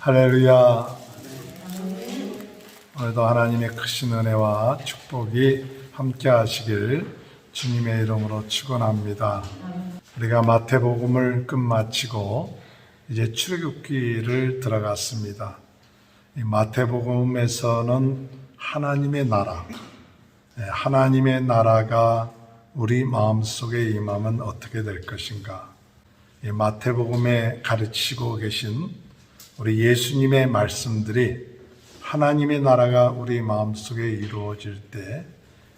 할렐루야. 오늘도 하나님의 크신 은혜와 축복이 함께 하시길 주님의 이름으로 축원합니다. 우리가 마태복음을 끝마치고 이제 출애굽기를 들어갔습니다. 이 마태복음에서는 하나님의 나라가 우리 마음속에 임하면 어떻게 될 것인가? 이 마태복음에 가르치고 계신 우리 예수님의 말씀들이 하나님의 나라가 우리 마음속에 이루어질 때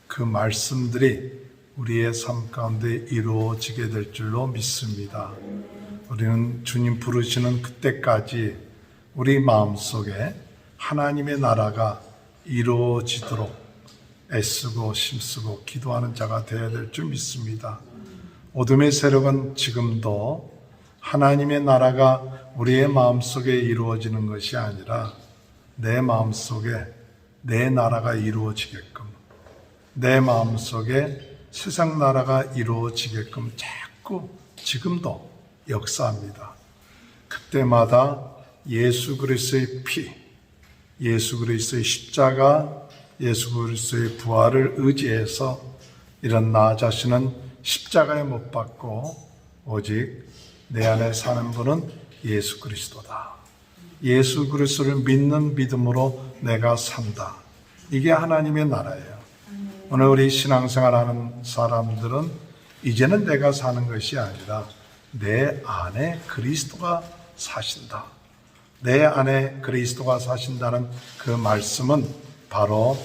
그 말씀들이 우리의 삶 가운데 이루어지게 될 줄로 믿습니다. 우리는 주님 부르시는 그때까지 우리 마음속에 하나님의 나라가 이루어지도록 애쓰고 힘쓰고 기도하는 자가 되어야 될 줄 믿습니다. 어둠의 세력은 지금도 하나님의 나라가 우리의 마음속에 이루어지는 것이 아니라 내 마음속에 내 나라가 이루어지게끔, 내 마음속에 세상 나라가 이루어지게끔 자꾸 지금도 역사합니다. 그때마다 예수 그리스도의 피, 예수 그리스도의 십자가, 예수 그리스도의 부활을 의지해서 이런 나 자신은 십자가에 못 박고 오직 내 안에 사는 분은 예수 그리스도다. 예수 그리스도를 믿는 믿음으로 내가 산다. 이게 하나님의 나라예요. 오늘 우리 신앙생활하는 사람들은 이제는 내가 사는 것이 아니라 내 안에 그리스도가 사신다. 내 안에 그리스도가 사신다는 그 말씀은 바로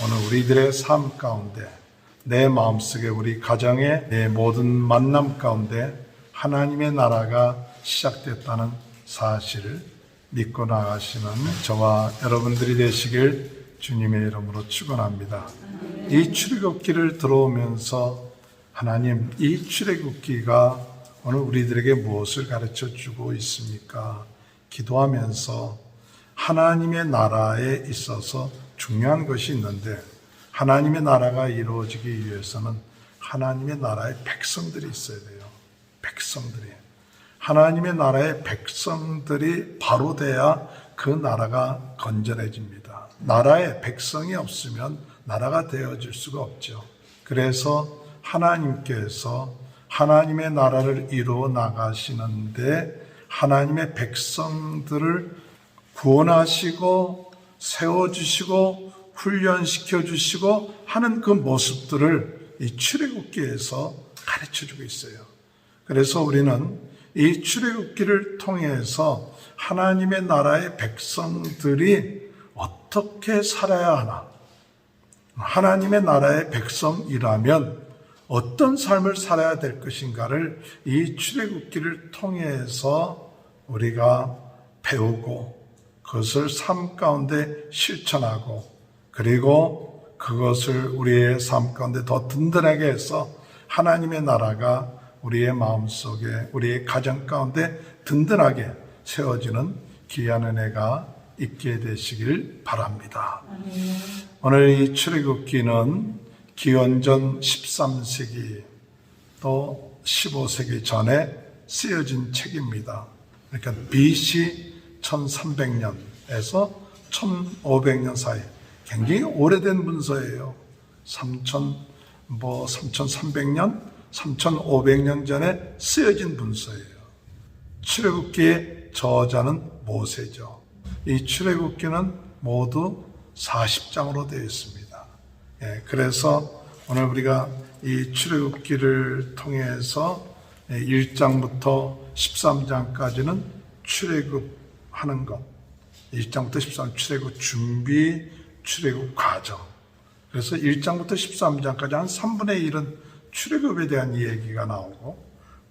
오늘 우리들의 삶 가운데, 내 마음속에, 우리 가정의 내 모든 만남 가운데 하나님의 나라가 시작됐다는 사실을 믿고 나가시는 저와 여러분들이 되시길 주님의 이름으로 축원합니다. 이 출애굽기를 들어오면서 하나님, 이 출애굽기가 오늘 우리들에게 무엇을 가르쳐 주고 있습니까? 기도하면서 하나님의 나라에 있어서 중요한 것이 있는데, 하나님의 나라가 이루어지기 위해서는 하나님의 나라의 백성들이 있어야 돼요. 백성들이. 하나님의 나라의 백성들이 바로 돼야 그 나라가 건전해집니다. 나라에 백성이 없으면 나라가 되어질 수가 없죠. 그래서 하나님께서 하나님의 나라를 이루어 나가시는데 하나님의 백성들을 구원하시고 세워주시고 훈련시켜 주시고 하는 그 모습들을 이 출애굽기에서 가르쳐주고 있어요. 그래서 우리는 이 출애굽기를 통해서 하나님의 나라의 백성들이 어떻게 살아야 하나, 하나님의 나라의 백성이라면 어떤 삶을 살아야 될 것인가를 이 출애굽기를 통해서 우리가 배우고 그것을 삶 가운데 실천하고 그리고 그것을 우리의 삶 가운데 더 든든하게 해서 하나님의 나라가 우리의 마음속에, 우리의 가정 가운데 든든하게 세워지는 귀한 은혜가 있게 되시길 바랍니다. 오늘 이 출애굽기는 기원전 13세기 또 15세기 전에 쓰여진 책입니다. 그러니까 BC 1300년에서 1500년 사이 굉장히 오래된 문서예요. 3300년, 3500년 전에 쓰여진 문서예요. 출애굽기의 저자는 모세죠. 이 출애굽기는 모두 40장으로 되어 있습니다. 그래서 오늘 우리가 이 출애굽기를 통해서 1장부터 13장까지는 출애굽하는 것, 1장부터 13장 출애굽 준비, 출애굽 과정. 그래서 1장부터 13장까지 한 3분의 1은 출애굽에 대한 이야기가 나오고,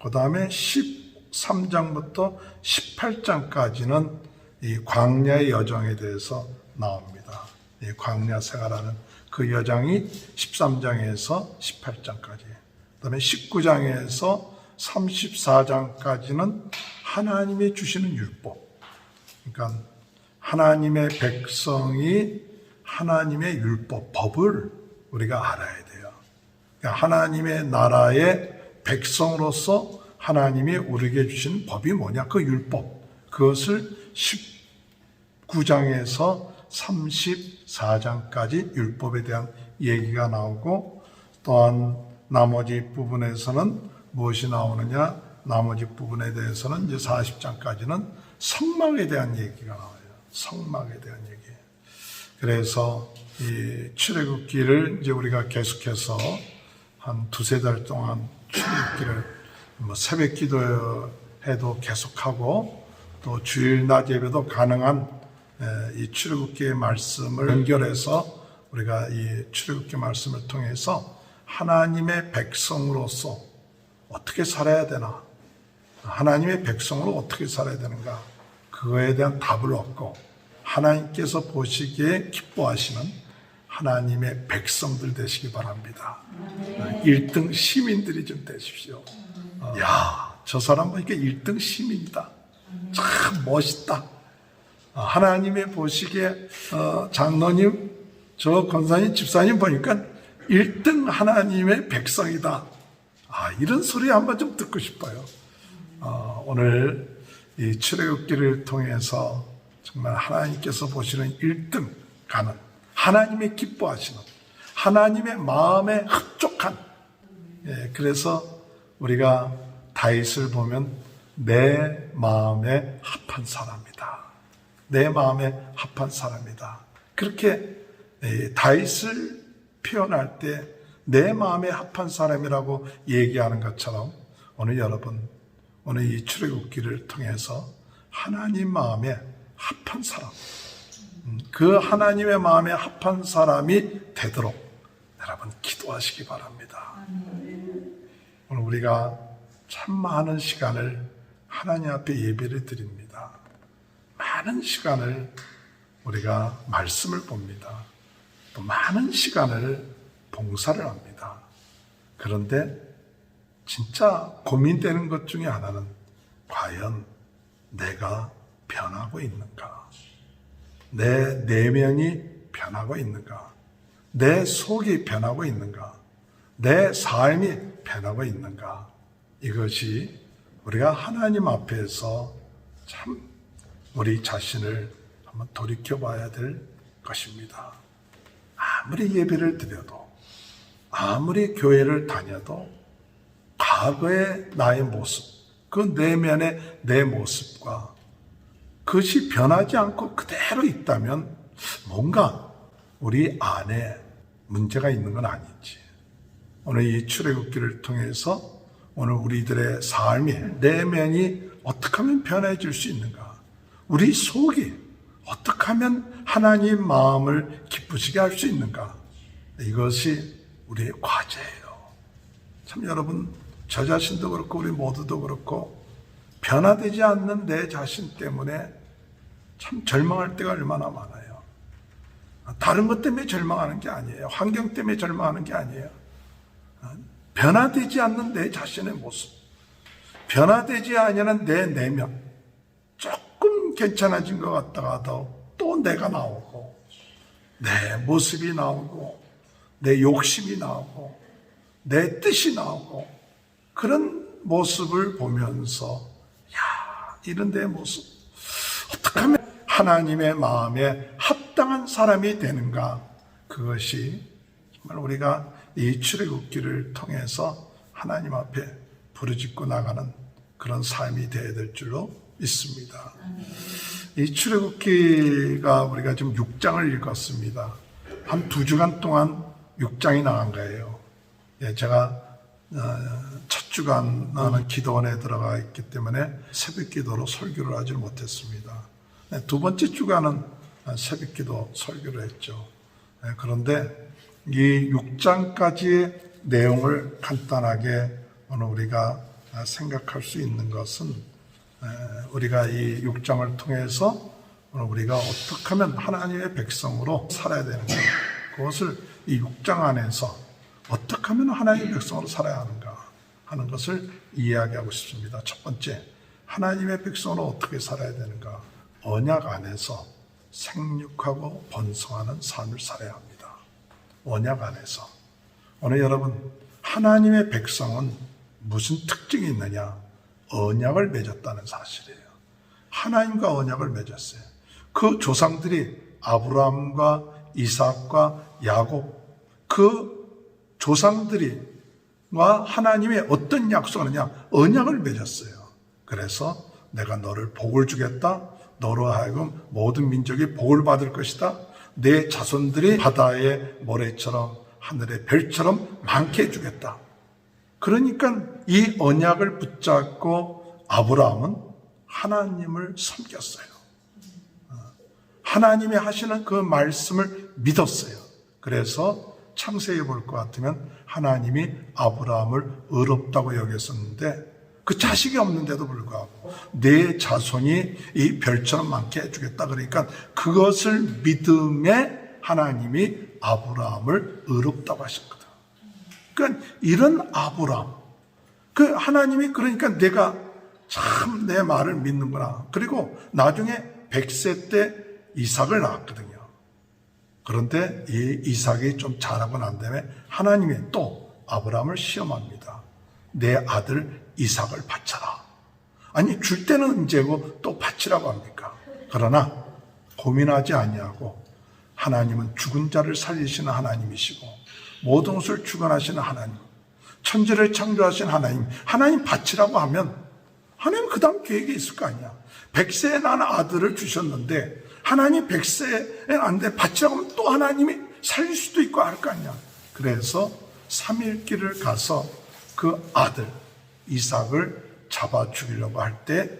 그 다음에 13장부터 18장까지는 이 광야의 여정에 대해서 나옵니다. 이 광야 생활하는 그 여정이 13장에서 18장까지. 그 다음에 19장에서 34장까지는 하나님이 주시는 율법. 그러니까 하나님의 백성이 하나님의 율법, 법을 우리가 알아야 돼요. 그러니까 하나님의 나라의 백성으로서 하나님이 우리에게 주신 법이 뭐냐? 그 율법. 그것을 9장에서 34장까지 율법에 대한 얘기가 나오고, 또한 나머지 부분에서는 무엇이 나오느냐, 나머지 부분에 대해서는 이제 40장까지는 성막에 대한 얘기가 나와요. 성막에 대한 얘기. 그래서 이 출애굽기를 이제 우리가 계속해서 한 두세 달 동안 출애굽기를 새벽 기도해도 계속하고, 또 주일 낮 예배도 가능한 이 출애굽기의 말씀을 연결해서 우리가 이 출애굽기 말씀을 통해서 하나님의 백성으로서 어떻게 살아야 되나, 하나님의 백성으로 어떻게 살아야 되는가, 그거에 대한 답을 얻고 하나님께서 보시기에 기뻐하시는 하나님의 백성들 되시기 바랍니다. 1등 시민들이 좀 되십시오. 야, 저 사람 보니까 1등 시민이다. 참 멋있다. 하나님의 보시기에 장로님, 저 권사님, 집사님 보니까 1등 하나님의 백성이다. 이런 소리 한번 좀 듣고 싶어요. 오늘 이 출애굽기를 통해서 정말 하나님께서 보시는 1등 가는, 하나님의 기뻐하시는, 하나님의 마음에 흡족한, 그래서 우리가 다윗을 보면 내 마음에 합한 사람이다. 내 마음에 합한 사람이다. 그렇게 다윗을 표현할 때 내 마음에 합한 사람이라고 얘기하는 것처럼, 오늘 여러분, 오늘 이 출애굽기를 통해서 하나님 마음에 합한 사람, 그 하나님의 마음에 합한 사람이 되도록 여러분 기도하시기 바랍니다. 오늘 우리가 참 많은 시간을 하나님 앞에 예배를 드립니다. 많은 시간을 우리가 말씀을 봅니다. 또 많은 시간을 봉사를 합니다. 그런데 진짜 고민되는 것 중에 하나는, 과연 내가 변하고 있는가? 내 내면이 변하고 있는가? 내 속이 변하고 있는가? 내 삶이 변하고 있는가? 이것이 우리가 하나님 앞에서 참 우리 자신을 한번 돌이켜봐야 될 것입니다. 아무리 예배를 드려도, 아무리 교회를 다녀도 과거의 나의 모습, 그 내면의 내 모습과 그것이 변하지 않고 그대로 있다면 뭔가 우리 안에 문제가 있는 건 아닌지, 오늘 이 출애굽기를 통해서 오늘 우리들의 삶이, 내면이 어떻게 하면 변해질 수 있는가, 우리 속이 어떻게 하면 하나님 마음을 기쁘시게 할 수 있는가, 이것이 우리의 과제예요. 참 여러분, 저 자신도 그렇고 우리 모두도 그렇고 변화되지 않는 내 자신 때문에 참 절망할 때가 얼마나 많아요. 다른 것 때문에 절망하는 게 아니에요. 환경 때문에 절망하는 게 아니에요. 변화되지 않는 내 자신의 모습, 변화되지 않는 내 내면, 조금 괜찮아진 것 같다가도 또 내가 나오고, 내 모습이 나오고, 내 욕심이 나오고, 내 뜻이 나오고, 그런 모습을 보면서 이런 내 모습 어떻게 하면 하나님의 마음에 합당한 사람이 되는가, 그것이 정말 우리가 이 출애굽기를 통해서 하나님 앞에 부르짖고 나가는 그런 삶이 되어야 될 줄로 믿습니다. 이 출애굽기가 우리가 지금 6장을 읽었습니다. 한 2주간 동안 6장이 나간 거예요. 제가 첫 주간은 기도원에 들어가 있기 때문에 새벽 기도로 설교를 하지 못했습니다. 두 번째 주간은 새벽 기도 설교를 했죠. 그런데 이 6장까지의 내용을 간단하게 오늘 우리가 생각할 수 있는 것은, 우리가 이 6장을 통해서 오늘 우리가 어떻게 하면 하나님의 백성으로 살아야 되는가, 그것을 이 6장 안에서 어떻게 하면 하나님의 백성으로 살아야 하는가 하는 것을 이야기하고 싶습니다. 첫 번째, 하나님의 백성으로 어떻게 살아야 되는가? 언약 안에서 생육하고 번성하는 삶을 살아야 합니다. 언약 안에서. 오늘 여러분, 하나님의 백성은 무슨 특징이 있느냐? 언약을 맺었다는 사실이에요. 하나님과 언약을 맺었어요. 그 조상들이 아브라함과 이삭과 야곱, 그 조상들이와 하나님이 어떤 약속을 하냐? 언약을 맺었어요. 그래서 내가 너를 복을 주겠다. 너로 하여금 모든 민족이 복을 받을 것이다. 내 자손들이 바다의 모래처럼 하늘의 별처럼 많게 해주겠다. 그러니까 이 언약을 붙잡고 아브라함은 하나님을 섬겼어요. 하나님이 하시는 그 말씀을 믿었어요. 그래서 창세기 볼 것 같으면 하나님이 아브라함을 의롭다고 여겼었는데 그 자식이 없는데도 불구하고 내 자손이 이 별처럼 많게 해주겠다. 그러니까 그것을 믿음에 하나님이 아브라함을 의롭다고 하셨거든. 그러니까 이런 아브라함, 그 하나님이 그러니까 내가 참 내 말을 믿는구나. 그리고 나중에 100세 때 이삭을 낳았거든요. 그런데 이 이삭이 좀 자라고 난 다음에 하나님이 또 아브라함을 시험합니다. 내 아들 이삭을 바쳐라. 아니 줄 때는 언제고 또 바치라고 합니까? 그러나 고민하지 아니하고 하나님은 죽은 자를 살리시는 하나님이시고 모든 것을 주관하시는 하나님, 천지를 창조하신 하나님 바치라고 하면 하나님 그 다음 계획이 있을 거 아니야. 100세에 난 아들을 주셨는데 하나님 100세에 난데 바치라고 하면 또 하나님이 살릴 수도 있고 할 거 아니야. 그래서 3일길을 가서 그 아들 이삭을 잡아 죽이려고 할 때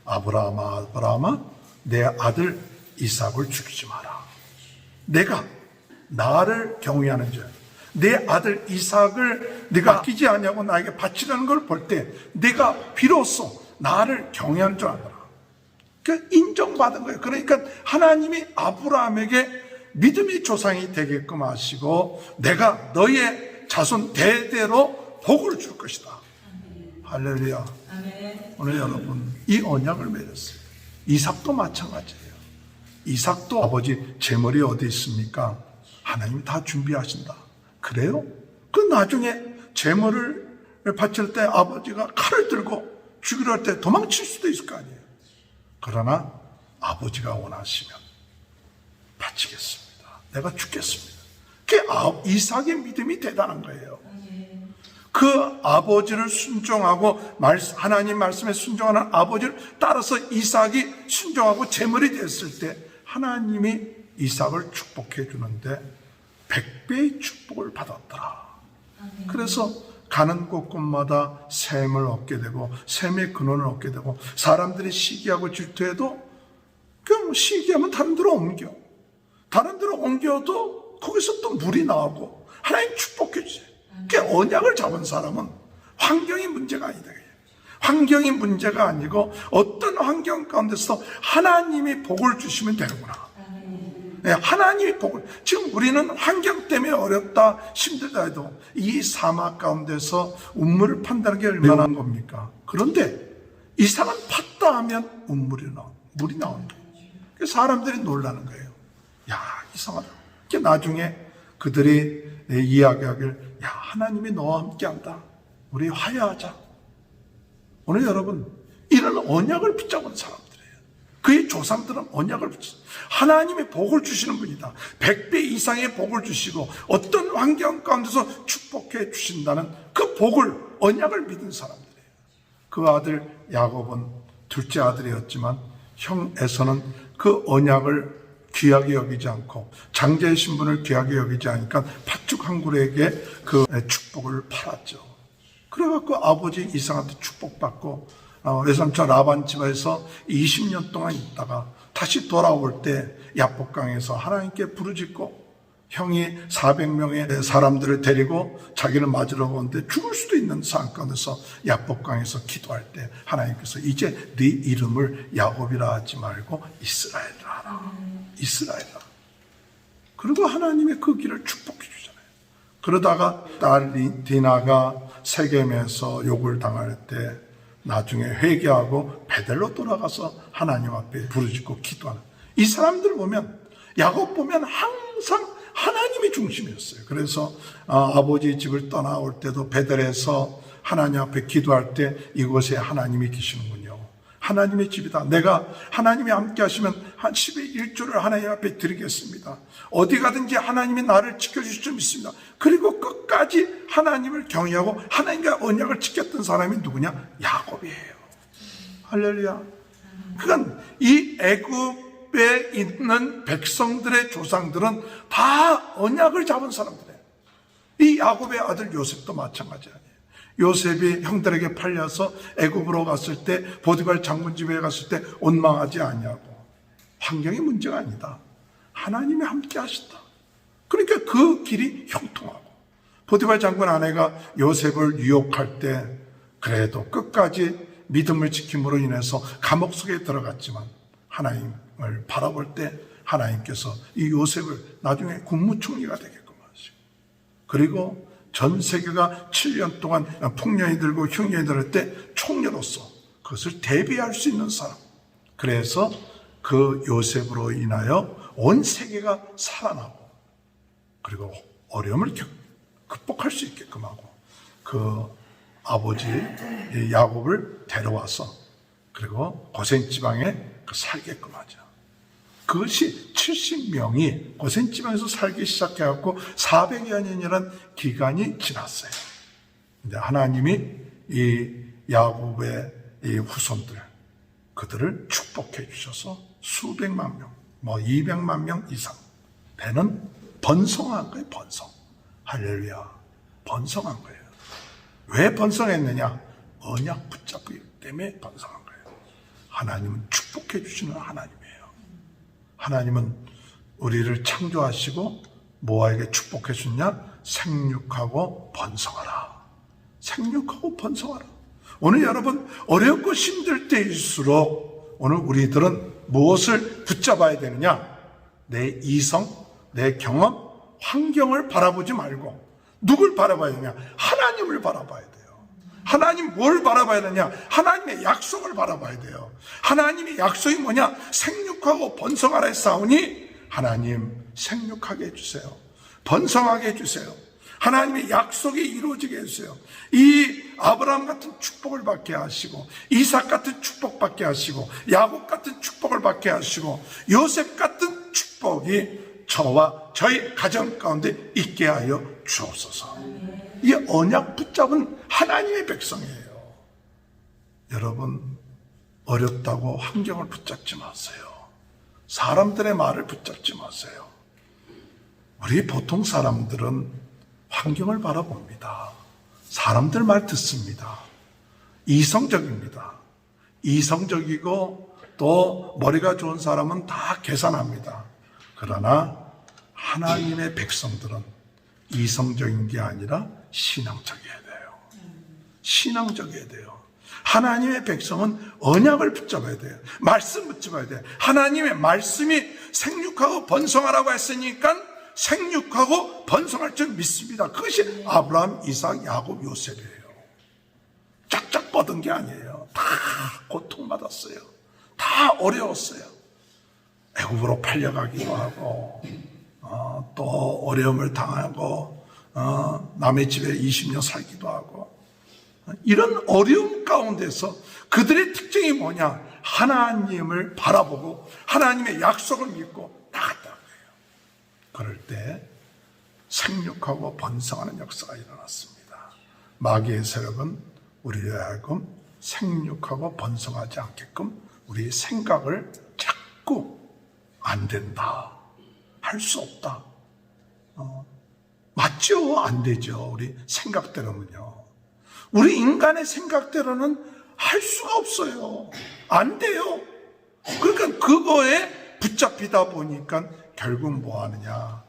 아브라함아 내 아들 이삭을 죽이지 마라. 내가 나를 경외하는 자, 내 아들 이삭을 네가 아끼지 아니하고 나에게 바치라는 걸 볼 때 내가 비로소 나를 경외하는 줄 알아라. 그 인정받은 거예요. 그러니까 하나님이 아브라함에게 믿음의 조상이 되게끔 하시고 내가 너의 자손 대대로 복을 줄 것이다. 할렐루야. 오늘 여러분 이 언약을 맺었어요. 이삭도 마찬가지예요. 이삭도 아버지 제물이 어디 있습니까? 하나님 다 준비하신다. 그래요? 그 나중에 제물을 바칠 때 아버지가 칼을 들고 죽이려 할 때 도망칠 수도 있을 거 아니에요. 그러나 아버지가 원하시면 바치겠습니다. 내가 죽겠습니다. 그게 이삭의 믿음이 대단한 거예요. 그 아버지를 순종하고 하나님 말씀에 순종하는 아버지를 따라서 이삭이 순종하고 제물이 됐을 때 하나님이 이삭을 축복해 주는데 100배의 축복을 받았더라. 그래서 가는 곳곳마다 샘을 얻게 되고 샘의 근원을 얻게 되고 사람들이 시기하고 질투해도 그냥 시기하면 다른 데로 옮겨. 다른 데로 옮겨도 거기서 또 물이 나오고 하나님 축복해 주세요. 그 언약을 잡은 사람은 환경이 문제가 아니다. 환경이 문제가 아니고 어떤 환경 가운데서 하나님이 복을 주시면 되는구나. 네, 하나님이 복을. 지금 우리는 환경 때문에 어렵다 힘들다 해도 이 사막 가운데서 운물을 판다는 게 얼마나 한 겁니까? 그런데 이상한 팠다 하면 물이 나오는 거예요. 사람들이 놀라는 거예요. 야, 이상하다. 나중에 그들이 이야기하길, 야, 하나님이 너와 함께한다. 우리 화해하자. 오늘 여러분 이런 언약을 붙잡은 사람들이에요. 그의 조상들은 언약을 붙였어요. 하나님이 복을 주시는 분이다. 100배 이상의 복을 주시고 어떤 환경 가운데서 축복해 주신다는 그 복을, 언약을 믿은 사람들이에요. 그 아들 야곱은 둘째 아들이었지만 형 에서는 그 언약을 귀하게 여기지 않고 장자의 신분을 귀하게 여기지 않으니까 팥죽 한 그루에게 그 축복을 팔았죠. 그래갖고 아버지 이삭한테 축복받고 외삼촌 라반 집에서 20년 동안 있다가 다시 돌아올 때 야복강에서 하나님께 부르짖고 형이 400명의 사람들을 데리고 자기를 맞으러 오는데 죽을 수도 있는 상황 가운데서 야복강에서 기도할 때 하나님께서 이제 네 이름을 야곱이라 하지 말고 이스라엘이라 하라. 이스라엘이라. 그리고 하나님의 그 길을 축복해 주잖아요. 그러다가 딸 디나가 세겜에서 욕을 당할 때 나중에 회개하고 베델로 돌아가서 하나님 앞에 부르짖고 기도하는 이 사람들 보면, 야곱 보면 항상 하나님이 중심이었어요. 그래서 아버지 집을 떠나올 때도 베델에서 하나님 앞에 기도할 때 이곳에 하나님이 계시는군요. 하나님의 집이다. 내가 하나님이 함께 하시면 한 10의 1조를 하나님 앞에 드리겠습니다. 어디 가든지 하나님이 나를 지켜주실 줄 믿습니다. 그리고 끝까지 하나님을 경외하고 하나님과 언약을 지켰던 사람이 누구냐? 야곱이에요. 할렐루야. 그건 이 애굽에 있는 백성들의 조상들은 다 언약을 잡은 사람들이에요. 이 야곱의 아들 요셉도 마찬가지 아니에요. 요셉이 형들에게 팔려서 애굽으로 갔을 때, 보디발 장군 집에 갔을 때 원망하지 아니하고, 환경이 문제가 아니다. 하나님이 함께 하신다. 그러니까 그 길이 형통하고, 보디발 장군 아내가 요셉을 유혹할 때 그래도 끝까지 믿음을 지킴으로 인해서 감옥 속에 들어갔지만 하나님을 바라볼 때 하나님께서 이 요셉을 나중에 국무총리가 되게끔 하시고, 그리고 전 세계가 7년 동안 풍년이 들고 흉년이 들을 때 총리로서 그것을 대비할 수 있는 사람. 그래서 그 요셉으로 인하여 온 세계가 살아나고, 그리고 어려움을 극복할 수 있게끔 하고, 그 아버지 야곱을 데려와서 그리고 고센지방에 살게끔 하죠. 그것이 70명이 고센지방에서 살기 시작해갖고 400여 년이라는 기간이 지났어요. 근데 하나님이 이 야곱의 이 후손들, 그들을 축복해 주셔서 수백만 명, 200만 명 이상 되는 번성한 거예요. 번성. 할렐루야. 번성한 거예요. 왜 번성했느냐? 언약 붙잡기 때문에 번성한 거예요. 하나님은 축복해 주시는 하나님이에요. 하나님은 우리를 창조하시고 뭐에게 축복해 주냐? 생육하고 번성하라. 생육하고 번성하라. 오늘 여러분 어렵고 힘들 때일수록 오늘 우리들은 무엇을 붙잡아야 되느냐? 내 이성, 내 경험, 환경을 바라보지 말고 누굴 바라봐야 되냐? 하나님을 바라봐야 돼요. 하나님 뭘 바라봐야 되냐? 하나님의 약속을 바라봐야 돼요. 하나님의 약속이 뭐냐? 생육하고 번성하라 했사오니 하나님 생육하게 해주세요. 번성하게 해주세요. 하나님의 약속이 이루어지게 해주세요. 이 아브라함 같은 축복을 받게 하시고, 이삭 같은 축복 받게 하시고, 야곱 같은 축복을 받게 하시고, 요셉 같은 축복이 저와 저희 가정 가운데 있게 하여 주옵소서. 이 언약 붙잡은 하나님의 백성이에요. 여러분, 어렵다고 환경을 붙잡지 마세요. 사람들의 말을 붙잡지 마세요. 우리 보통 사람들은 환경을 바라봅니다. 사람들 말 듣습니다. 이성적입니다. 이성적이고 또 머리가 좋은 사람은 다 계산합니다. 그러나 하나님의 백성들은 이성적인 게 아니라 신앙적이어야 돼요. 신앙적이어야 돼요. 하나님의 백성은 언약을 붙잡아야 돼요. 말씀 붙잡아야 돼요. 하나님의 말씀이 생육하고 번성하라고 했으니까 생육하고 번성할 줄 믿습니다. 그것이 아브라함, 이삭, 야곱, 요셉이에요. 짝짝 뻗은 게 아니에요. 다 고통받았어요. 다 어려웠어요. 애굽으로 팔려가기도 하고, 또 어려움을 당하고, 남의 집에 20년 살기도 하고, 이런 어려움 가운데서 그들의 특징이 뭐냐? 하나님을 바라보고 하나님의 약속을 믿고 나갔다는 거예요. 그럴 때 생육하고 번성하는 역사가 일어났습니다. 마귀의 세력은 우리를 하여금 생육하고 번성하지 않게끔 우리의 생각을 자꾸 안 된다, 할 수 없다. 맞죠? 안 되죠. 우리 생각대로는요. 우리 인간의 생각대로는 할 수가 없어요. 안 돼요. 그러니까 그거에 붙잡히다 보니까 결국 뭐 하느냐?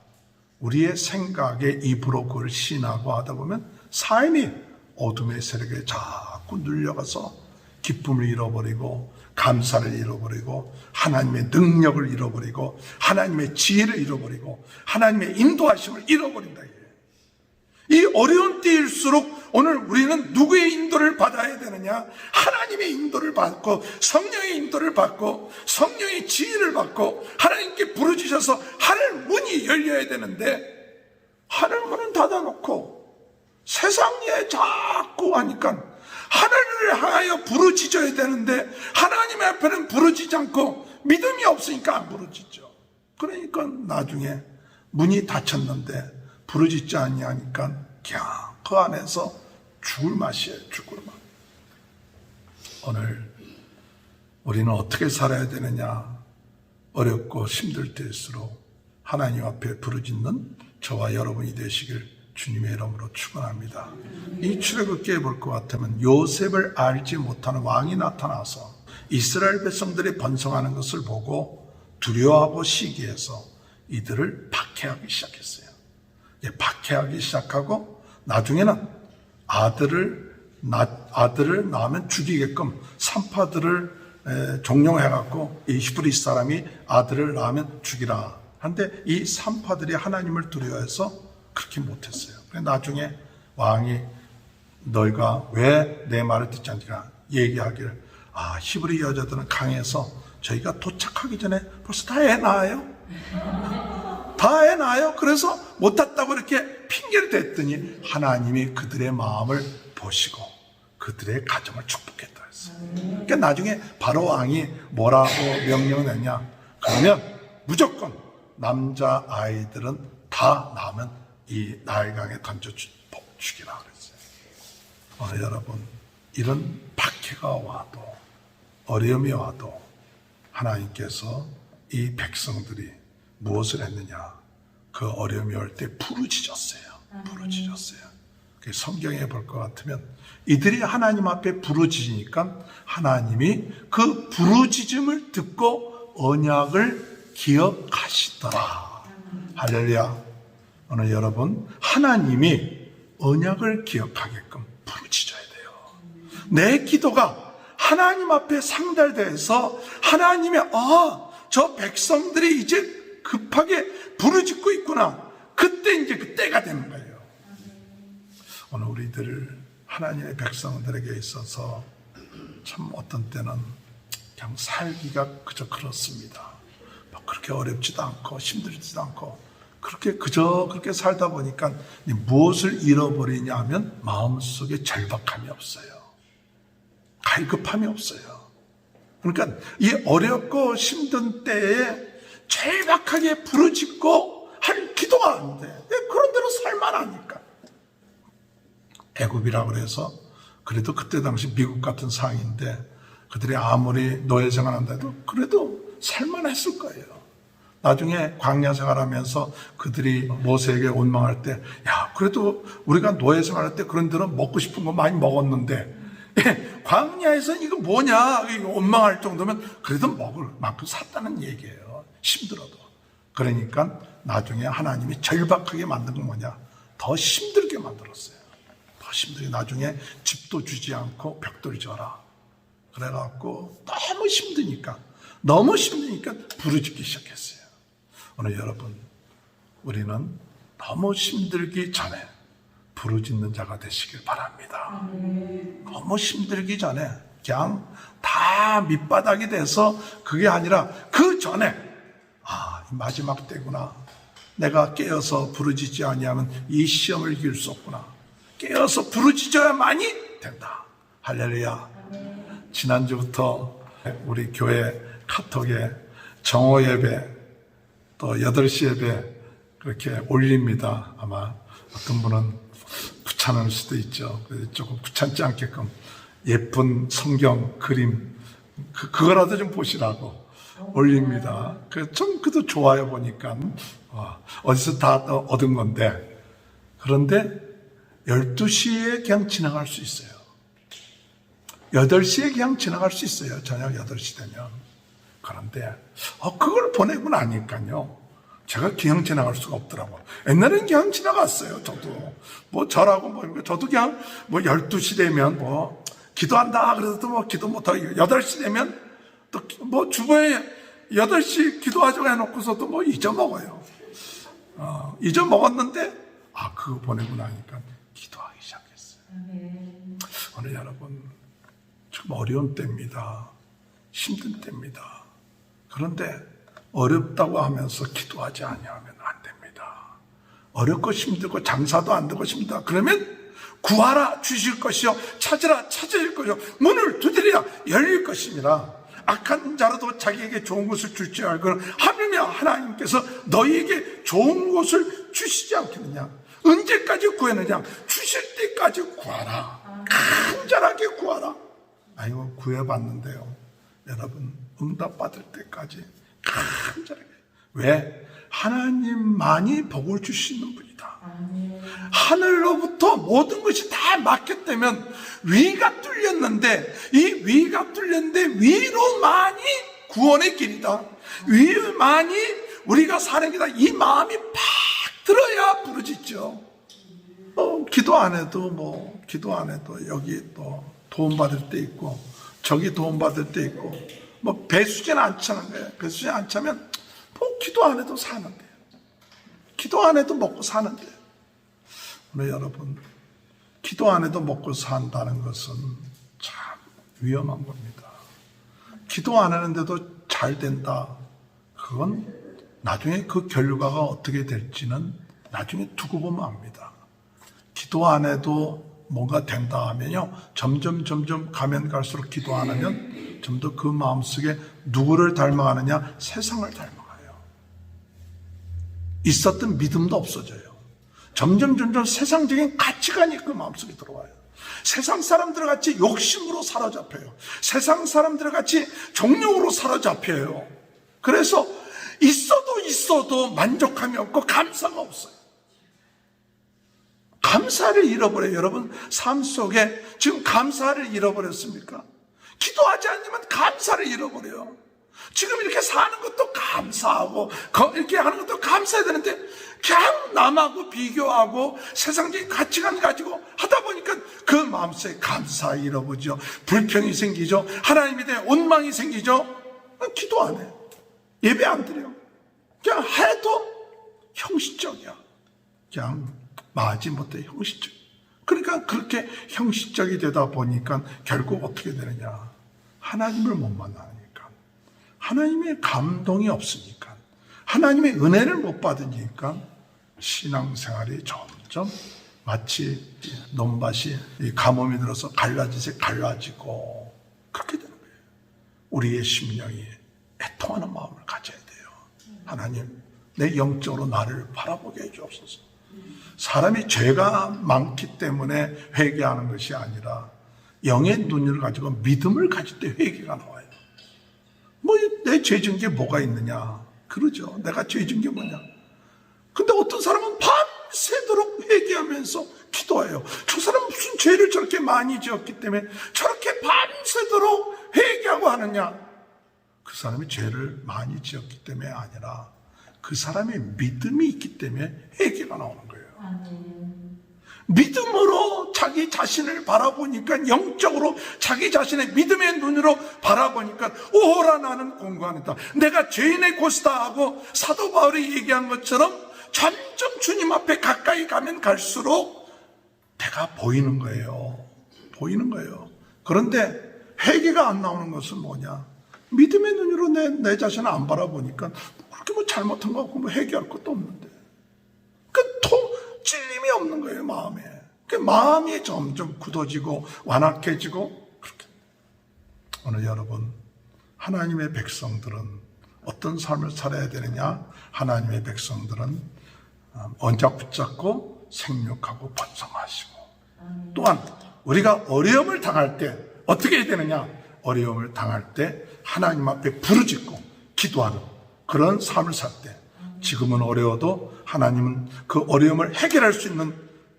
우리의 생각에 입으로 그걸 신하고 하다 보면 삶이 어둠의 세력에 자꾸 눌려가서 기쁨을 잃어버리고 감사를 잃어버리고 하나님의 능력을 잃어버리고 하나님의 지혜를 잃어버리고 하나님의 인도하심을 잃어버린다. 이 어려운 때일수록 오늘 우리는 누구의 인도를 받아야 되느냐? 하나님의 인도를 받고 성령의 인도를 받고 성령의 지혜를 받고 하나님께 부르주셔서 하늘 문이 열려야 되는데 하늘 문은 닫아놓고 세상에 자꾸 하니까 하나님을 향하여 부르짖어야 되는데 하나님 앞에는 부르짖지 않고 믿음이 없으니까 안 부르짖죠. 그러니까 나중에 문이 닫혔는데 부르짖지 아니하니까 그냥 그 안에서 죽을 맛이에요. 죽을 맛. 오늘 우리는 어떻게 살아야 되느냐? 어렵고 힘들 때일수록 하나님 앞에 부르짖는 저와 여러분이 되시길 주님의 이름으로 축원합니다. 이 출애굽기에 볼 것 같으면 요셉을 알지 못하는 왕이 나타나서 이스라엘 백성들이 번성하는 것을 보고 두려워하고 시기해서 이들을 박해하기 시작했어요. 박해하기 시작하고 나중에는 아들을 낳으면 죽이게끔 산파들을 종용해갖고 이 히브리 사람이 아들을 낳으면 죽이라. 한데 이 산파들이 하나님을 두려워해서 그렇게 못했어요. 나중에 왕이 너희가 왜 내 말을 듣지 않느냐 얘기하기를 히브리 여자들은 강해서 저희가 도착하기 전에 벌써 다 애 낳아요. 다 애 낳아요. 그래서 못했다고 이렇게 핑계를 댔더니 하나님이 그들의 마음을 보시고 그들의 가정을 축복했다 했어요. 그러니까 나중에 바로 왕이 뭐라고 명령을 냈냐? 그러면 무조건 남자 아이들은 다 낳으면 이 나일강에 던져 죽이라 그랬어요. 오늘 여러분 이런 박해가 와도 어려움이 와도 하나님께서 이 백성들이 무엇을 했느냐? 그 어려움이 올 때 부르짖었어요. 부르짖었어요. 성경에 볼 것 같으면 이들이 하나님 앞에 부르짖으니까 하나님이 그 부르짖음을 듣고 언약을 기억하시더라. 할렐루야. 오늘 여러분 하나님이 언약을 기억하게끔 부르짖어야 돼요. 내 기도가 하나님 앞에 상달돼서 하나님이 저 백성들이 이제 급하게 부르짖고 있구나. 그때 이제 그 때가 되는 거예요. 오늘 우리들 하나님의 백성들에게 있어서 참 어떤 때는 그냥 살기가 그저 그렇습니다. 뭐 그렇게 어렵지도 않고 힘들지도 않고 그렇게 살다 보니까 무엇을 잃어버리냐 하면 마음속에 절박함이 없어요. 갈급함이 없어요. 그러니까 이 어렵고 힘든 때에 절박하게 부르짖고 할 기도가 안 돼. 그런 대로 살만하니까. 애굽이라고 그래서 그래도 그때 당시 미국 같은 상인데 그들이 아무리 노예 생활한다 해도 그래도 살만했을 거예요. 나중에 광야 생활하면서 그들이 모세에게 원망할 때 그래도 우리가 노예 생활할 때 그런 데는 먹고 싶은 거 많이 먹었는데 광야에서 이거 뭐냐 이거 원망할 정도면 그래도 먹을 만큼 샀다는 얘기예요. 힘들어도. 그러니까 나중에 하나님이 절박하게 만든 건 뭐냐? 더 힘들게 만들었어요. 더 힘들게. 나중에 집도 주지 않고 벽돌 져라. 그래갖고 너무 힘드니까 부르짖기 시작했어요. 오늘 여러분 우리는 너무 힘들기 전에 부르짖는 자가 되시길 바랍니다. 너무 힘들기 전에 그냥 다 밑바닥이 돼서 그게 아니라 그 전에 마지막 때구나. 내가 깨어서 부르짖지 아니하면 이 시험을 이길 수 없구나. 깨어서 부르짖어야만이 된다. 할렐루야. 지난주부터 우리 교회 카톡에 정오 예배 또 8시 예배 그렇게 올립니다. 아마 어떤 분은 귀찮을 수도 있죠. 조금 귀찮지 않게끔 예쁜 성경 그림 그거라도 좀 보시라고 올립니다. 좀 그도 좋아요 보니까 어디서 다 얻은 건데 그런데 12시에 그냥 지나갈 수 있어요. 8시에 그냥 지나갈 수 있어요. 저녁 8시 되면. 그런데 그걸 보내고 나니까요. 제가 그냥 지나갈 수가 없더라고요. 옛날엔 그냥 지나갔어요. 저도. 저도 그냥 12시 되면 기도한다. 그래도 기도 못하고 8시 되면 또 주보에 8시 기도하자고 해놓고서도 잊어먹어요. 잊어먹었는데, 그거 보내고 나니까 기도하기 시작했어요. 오늘 여러분, 지금 어려운 때입니다. 힘든 때입니다. 그런데 어렵다고 하면서 기도하지 아니하면 안 됩니다. 어렵고 힘들고 장사도 안 되고 힘들다. 그러면 구하라 주실 것이요 찾으라 찾으실 것이요 문을 두드리라 열릴 것이니라. 악한 자라도 자기에게 좋은 것을 줄 줄 알거든 하물며 하나님께서 너희에게 좋은 것을 주시지 않겠느냐. 언제까지 구했느냐. 주실 때까지 구하라. 간절하게 구하라. 아이고 구해봤는데요 여러분 응답받을 때까지 간절하게. 왜? 하나님만이 복을 주시는 분이다. 하늘로부터 모든 것이 다 맡겼다면 위가 뚫렸는데 이 위가 뚫렸는데 위로만이 구원의 길이다. 위로만이 우리가 사는 길이다. 이 마음이 팍 들어야 부르짖죠. 기도 안 해도 기도 안 해도 여기 또 도움 받을 때 있고 저기 도움 받을 때 있고 배수진 안 차는 거예요. 배수진 안 차면 기도 안 해도 사는데 기도 안 해도 먹고 사는데. 오늘 여러분 기도 안 해도 먹고 산다는 것은 참 위험한 겁니다. 기도 안 하는데도 잘 된다. 그건 나중에 그 결과가 어떻게 될지는 나중에 두고 보면 압니다. 기도 안 해도 뭔가 된다 하면요 점점 가면 갈수록 기도 안 하면 점점 그 마음속에 누구를 닮아가느냐. 세상을 닮아가요. 있었던 믿음도 없어져요. 점점 세상적인 가치관이 그 마음속에 들어와요. 세상 사람들 같이 욕심으로 사로잡혀요. 세상 사람들 같이 정욕으로 사로잡혀요. 그래서 있어도 만족함이 없고 감사가 없어요. 감사를 잃어버려요. 여러분 삶 속에 지금 감사를 잃어버렸습니까? 기도하지 않으면 감사를 잃어버려요. 지금 이렇게 사는 것도 감사하고 이렇게 하는 것도 감사해야 되는데 그냥 남하고 비교하고 세상적인 가치관 가지고 하다 보니까 그 마음속에 감사 잃어보죠. 불평이 생기죠. 하나님에 대한 원망이 생기죠. 기도 안 해요. 예배 안 드려요. 그냥 해도 형식적이야. 그냥 마지못해 형식적. 그러니까 그렇게 형식적이 되다 보니까 결국 어떻게 되느냐. 하나님을 못 만나니까. 하나님의 감동이 없으니까. 하나님의 은혜를 못 받으니까 신앙생활이 점점 마치 논밭이 가뭄이 들어서 갈라지고 그렇게 되는 거예요. 우리의 심령이 애통하는 마음을 가져야 돼요. 하나님 내 영적으로 나를 바라보게 해주옵소서. 사람이 죄가 많기 때문에 회개하는 것이 아니라 영의 눈을 가지고 믿음을 가질 때 회개가 나와요. 내 죄 진 게 뭐가 있느냐. 그러죠. 내가 죄 진 게 뭐냐. 근데 어떤 사람은 밤새도록 회개하면서 기도해요. 저 사람은 무슨 죄를 저렇게 많이 지었기 때문에 저렇게 밤새도록 회개하고 하느냐. 그 사람이 죄를 많이 지었기 때문에 아니라 그 사람의 믿음이 있기 때문에 회개가 나오는 거예요. 믿음으로 자기 자신을 바라보니까 영적으로 자기 자신의 믿음의 눈으로 바라보니까 오호라 나는 공고하다. 내가 죄인의 곳이다 하고 사도 바울이 얘기한 것처럼 점점 주님 앞에 가까이 가면 갈수록 내가 보이는 거예요. 보이는 거예요. 그런데 회개가 안 나오는 것은 뭐냐. 믿음의 눈으로 내 자신을 안 바라보니까 그렇게 잘못한 거 같고 회개할 것도 없는데 찔림이 없는 거예요. 마음에. 마음이 점점 굳어지고 완악해지고 그렇게. 오늘 여러분 하나님의 백성들은 어떤 삶을 살아야 되느냐. 하나님의 백성들은 언약 붙잡고 생육하고 번성하시고 또한 우리가 어려움을 당할 때 어떻게 해야 되느냐. 어려움을 당할 때 하나님 앞에 부르짖고 기도하는 그런 삶을 살 때 지금은 어려워도 하나님은 그 어려움을 해결할 수 있는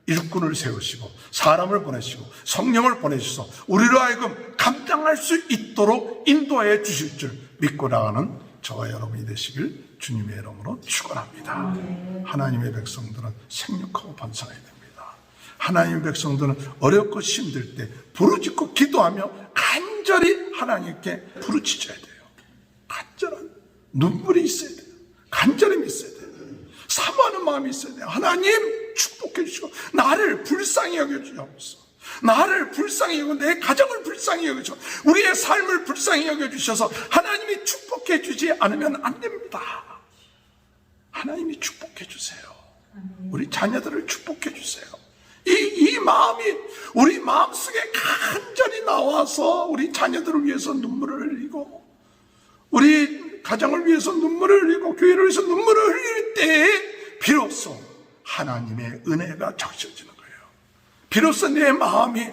일꾼을 세우시고 사람을 보내시고 성령을 보내셔서 우리로 하여금 감당할 수 있도록 인도해 주실 줄 믿고 나가는 저와 여러분이 되시길 주님의 이름으로 축원합니다. 하나님의 백성들은 생육하고 번성해야 됩니다. 하나님의 백성들은 어렵고 힘들 때 부르짖고 기도하며 간절히 하나님께 부르짖어야 돼요. 간절한 눈물이 있어야 돼요. 간절함이 있어야 돼요. 사모하는 마음이 있어야 돼요. 하나님 축복해 주시고 나를 불쌍히 여겨주옵소서. 나를 불쌍히 여기고 내 가정을 불쌍히 여겨주시고 우리의 삶을 불쌍히 여겨주셔서 하나님이 축복해 주지 않으면 안 됩니다. 하나님이 축복해 주세요. 우리 자녀들을 축복해 주세요. 이 마음이 우리 마음속에 간절히 나와서 우리 자녀들을 위해서 눈물을 흘리고, 우리 가정을 위해서 눈물을 흘리고, 교회를 위해서 눈물을 흘릴 때에 비로소 하나님의 은혜가 적셔지는 거예요. 비로소 내 마음이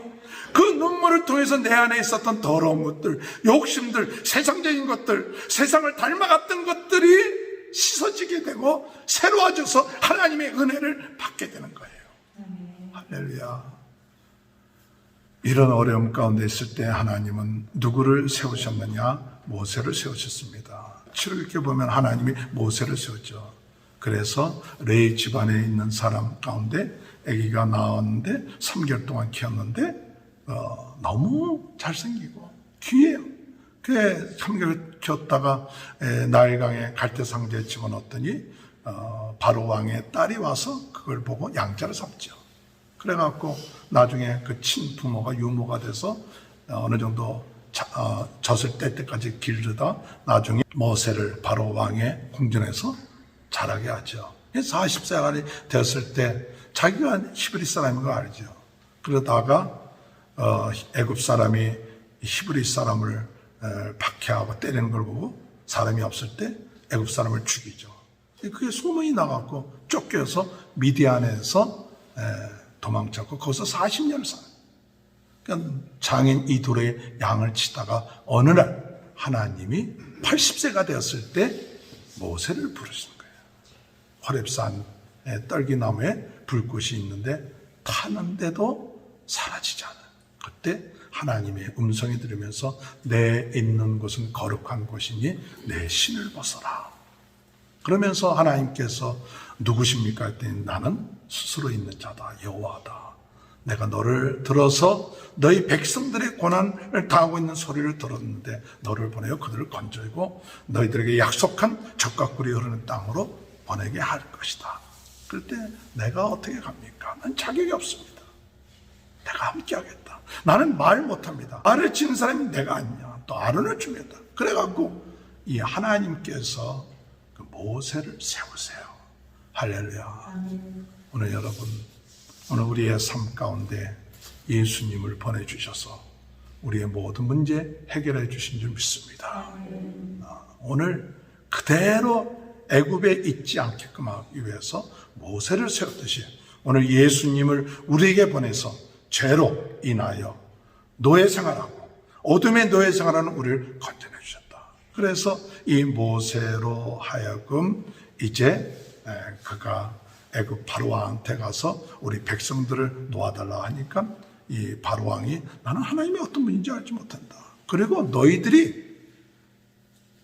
그 눈물을 통해서 내 안에 있었던 더러운 것들, 욕심들, 세상적인 것들, 세상을 닮아갔던 것들이 씻어지게 되고 새로워져서 하나님의 은혜를 받게 되는 거예요. 할렐루야. 이런 어려움 가운데 있을 때 하나님은 누구를 세우셨느냐? 모세를 세우셨습니다. 출애굽기에 보면 하나님이 모세를 세웠죠. 그래서 레위 집안에 있는 사람 가운데 아기가 나왔는데 3개월 동안 키웠는데 너무 잘생기고 귀해요. 그 3개월 키웠다가 나일강에 갈대상자에 집어넣었더니 바로 왕의 딸이 와서 그걸 보고 양자를 삼죠. 그래갖고 나중에 그 친부모가 유모가 돼서 어느 정도 젖을 뗄 때까지 기르다 나중에 모세를 바로 왕의 궁전에서 자라게 하죠. 40세가 되었을 때 자기가 히브리 사람인 거 알죠. 그러다가 애굽 사람이 히브리 사람을 박해하고 때리는 걸 보고 사람이 없을 때 애굽 사람을 죽이죠. 그게 소문이 나갖고 쫓겨서 미디안에서 도망쳤고 거기서 40년을 살아요. 그러니까 장인 이돌의 양을 치다가 어느 날 하나님이 80세가 되었을 때 모세를 부르시는 거예요. 호렙산 떨기나무에 불꽃이 있는데 타는데도 사라지지 않아요. 그때 하나님의 음성이 들으면서 내 있는 곳은 거룩한 곳이니 내 신을 벗어라. 그러면서 하나님께서 누구십니까 했더니 나는 스스로 있는 자다, 여호와다. 내가 너를 들어서 너희 백성들의 고난을 당하고 있는 소리를 들었는데 너를 보내어 그들을 건져고 너희들에게 약속한 젖과 꿀이 흐르는 땅으로 보내게 할 것이다. 그럴 때 내가 어떻게 갑니까? 난 자격이 없습니다. 내가 함께 하겠다. 나는 말 못합니다. 말을 치는 사람이 내가 아니냐. 또 아론을 주겠다. 그래갖고 이 하나님께서 그 모세를 세우세요. 할렐루야. 오늘 여러분, 오늘 우리의 삶 가운데 예수님을 보내주셔서 우리의 모든 문제 해결해 주신 줄 믿습니다. 오늘 그대로 애굽에 있지 않게끔 하기 위해서 모세를 세웠듯이 오늘 예수님을 우리에게 보내서 죄로 인하여 노예 생활하고 어둠의 노예 생활하는 우리를 건져내 주셨다. 그래서 이 모세로 하여금 이제 그가 애굽 바로왕한테 가서 우리 백성들을 놓아달라 하니까 이 바로왕이 나는 하나님이 어떤 분인지 알지 못한다. 그리고 너희들이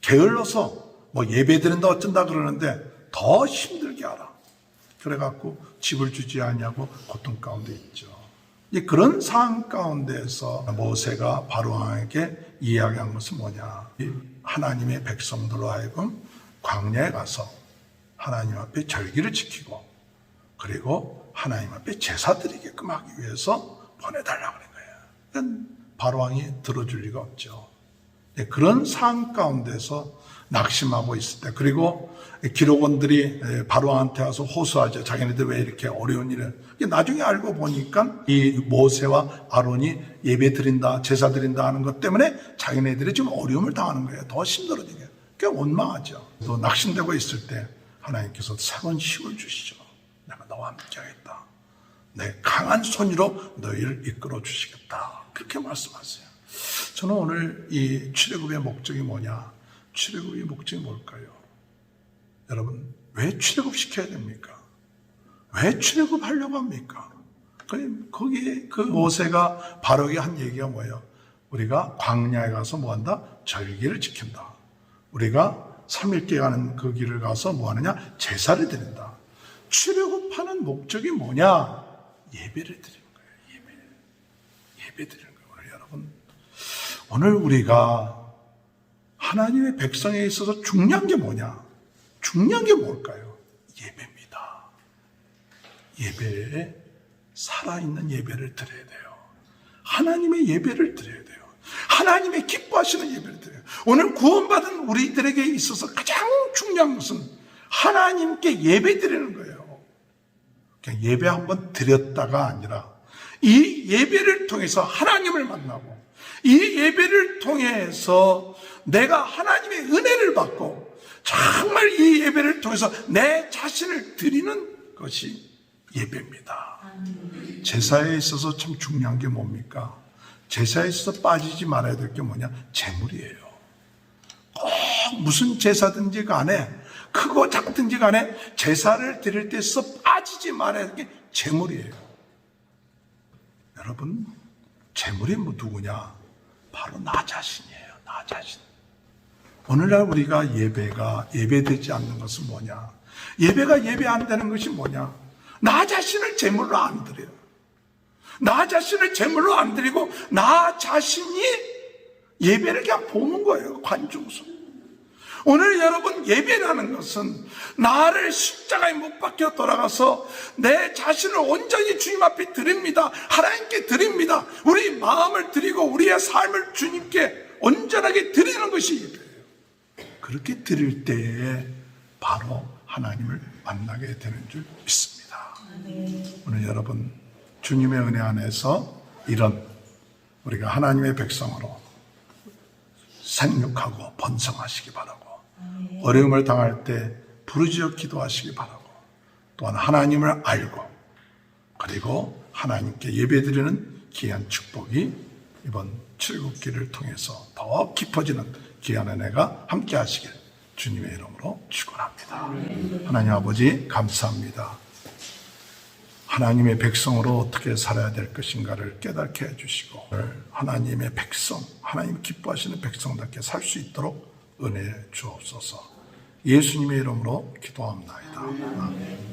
게을러서 뭐 예배 드린다 어쩐다 그러는데 더 힘들게 하라. 그래갖고 집을 주지 않냐고 고통 가운데 있죠. 그런 상황 가운데서 모세가 바로왕에게 이야기한 것은 뭐냐. 하나님의 백성들로 하여금 광야에 가서 하나님 앞에 절기를 지키고 그리고 하나님 앞에 제사 드리게끔 하기 위해서 보내달라고 하는 거예요. 그러니까 바로왕이 들어줄 리가 없죠. 그런 상황 가운데서 낙심하고 있을 때, 그리고 기록원들이 바로왕한테 와서 호소하죠. 자기네들 왜 이렇게 어려운 일을. 나중에 알고 보니까 이 모세와 아론이 예배 드린다, 제사 드린다 하는 것 때문에 자기네들이 지금 어려움을 당하는 거예요. 더 힘들어지게. 꽤 원망하죠. 또 낙심되고 있을 때 하나님께서 새로운 힘을 주시죠. 내가 너와 함께 하겠다. 내 강한 손으로 너희를 이끌어 주시겠다. 그렇게 말씀하세요. 저는 오늘 이 출애굽의 목적이 뭐냐? 출애굽의 목적이 뭘까요? 여러분, 왜 출애굽시켜야 됩니까? 왜 출애굽하려고 합니까? 거기에 그 모세가 바로에게 한 얘기가 뭐예요? 우리가 광야에 가서 뭐한다? 절기를 지킨다. 우리가 3일께 가는 그 길을 가서 뭐하느냐? 제사를 드린다. 출애굽하는 목적이 뭐냐? 예배를 드리는 거예요. 예배 드리는 거예요. 오늘 여러분, 오늘 우리가 하나님의 백성에 있어서 중요한 게 뭐냐? 중요한 게 뭘까요? 예배입니다. 예배에 살아있는 예배를 드려야 돼요. 하나님의 예배를 드려야 돼요. 하나님의 기뻐하시는 예배를 드려요. 오늘 구원받은 우리들에게 있어서 가장 중요한 것은 하나님께 예배 드리는 거예요. 그냥 예배 한번 드렸다가 아니라 이 예배를 통해서 하나님을 만나고 이 예배를 통해서 내가 하나님의 은혜를 받고 정말 이 예배를 통해서 내 자신을 드리는 것이 예배입니다. 제사에 있어서 참 중요한 게 뭡니까? 제사에 있어서 빠지지 말아야 될 게 뭐냐? 재물이에요. 꼭 무슨 제사든지 간에 크고 작든지 간에 제사를 드릴 때 있어서 빠지지 말아야 될 게 재물이에요. 여러분, 재물이 뭐 누구냐? 바로 나 자신이에요. 나 자신. 오늘날 우리가 예배되지 않는 것은 뭐냐? 예배가 예배 안 되는 것이 뭐냐? 나 자신을 제물로 안 드려요. 나 자신을 제물로 안 드리고 나 자신이 예배를 그냥 보는 거예요. 관중석. 오늘 여러분 예배라는 것은 나를 십자가에 못 박혀 돌아가서 내 자신을 온전히 주님 앞에 드립니다. 하나님께 드립니다. 우리 마음을 드리고 우리의 삶을 주님께 온전하게 드리는 것이 예배예요. 그렇게 드릴 때에 바로 하나님을 만나게 되는 줄 믿습니다. 오늘 여러분 주님의 은혜 안에서 이런 우리가 하나님의 백성으로 생육하고 번성하시기 바라고, 어려움을 당할 때 부르짖어 기도하시기 바라고, 또한 하나님을 알고 그리고 하나님께 예배드리는 귀한 축복이 이번 출국기를 통해서 더 깊어지는 귀한 은혜가 함께 하시길 주님의 이름으로 축원합니다. 하나님 아버지 감사합니다. 하나님의 백성으로 어떻게 살아야 될 것인가를 깨닫게 해주시고 하나님의 백성, 하나님 기뻐하시는 백성답게 살 수 있도록 은혜 주옵소서. 예수님의 이름으로 기도합니다. 아멘.